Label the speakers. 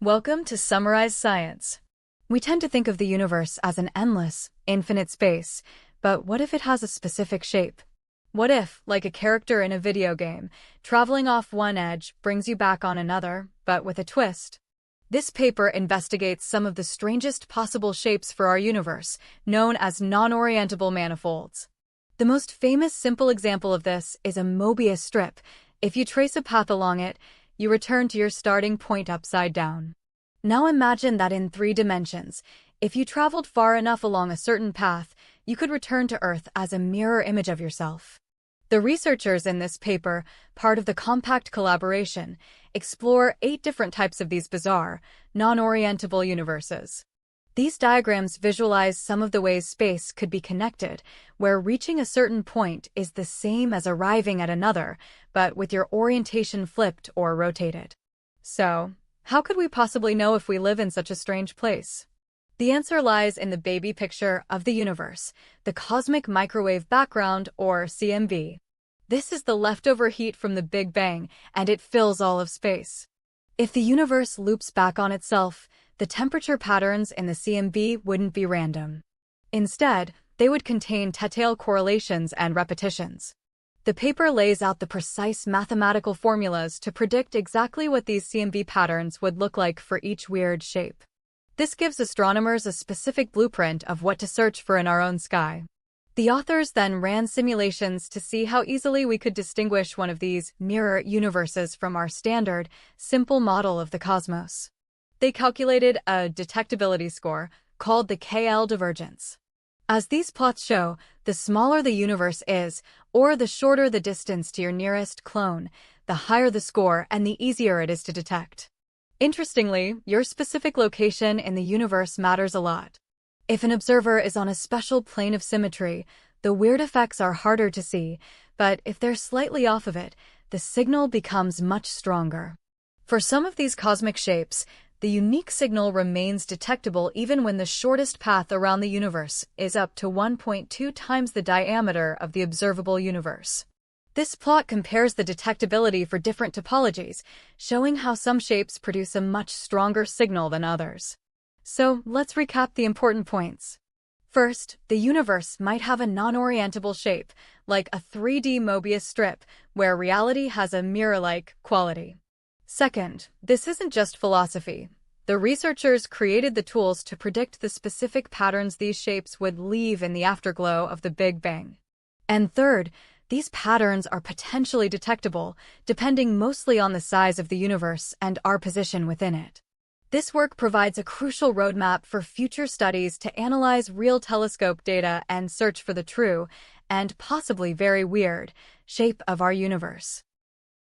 Speaker 1: Welcome to Summarize Science. We tend to think of the universe as an endless, infinite space, but what if it has a specific shape? What if, like a character in a video game, traveling off one edge brings you back on another, but with a twist? This paper investigates some of the strangest possible shapes for our universe, known as non-orientable manifolds. The most famous simple example of this is a Mobius strip. If you trace a path along it, you return to your starting point upside down. Now imagine that in 3 dimensions. If you traveled far enough along a certain path, you could return to Earth as a mirror image of yourself. The researchers in this paper, part of the compact collaboration, explore 8 different types of these bizarre, non-orientable universes. These diagrams visualize some of the ways space could be connected, where reaching a certain point is the same as arriving at another, but with your orientation flipped or rotated. So, how could we possibly know if we live in such a strange place? The answer lies in the baby picture of the universe, the cosmic microwave background, or CMB. This is the leftover heat from the Big Bang, and it fills all of space. If the universe loops back on itself, the temperature patterns in the CMB wouldn't be random. Instead, they would contain telltale correlations and repetitions. The paper lays out the precise mathematical formulas to predict exactly what these CMB patterns would look like for each weird shape. This gives astronomers a specific blueprint of what to search for in our own sky. The authors then ran simulations to see how easily we could distinguish one of these mirror universes from our standard, simple model of the cosmos. They calculated a detectability score called the KL divergence. As these plots show, the smaller the universe is, or the shorter the distance to your nearest clone, the higher the score and the easier it is to detect. Interestingly, your specific location in the universe matters a lot. If an observer is on a special plane of symmetry, the weird effects are harder to see, but if they're slightly off of it, the signal becomes much stronger. For some of these cosmic shapes, the unique signal remains detectable even when the shortest path around the universe is up to 1.2 times the diameter of the observable universe. This plot compares the detectability for different topologies, showing how some shapes produce a much stronger signal than others. So, let's recap the important points. First, the universe might have a non-orientable shape, like a 3D Mobius strip, where reality has a mirror-like quality. Second, this isn't just philosophy. The researchers created the tools to predict the specific patterns these shapes would leave in the afterglow of the Big Bang. And third, these patterns are potentially detectable, depending mostly on the size of the universe and our position within it. This work provides a crucial roadmap for future studies to analyze real telescope data and search for the true, and possibly very weird, shape of our universe.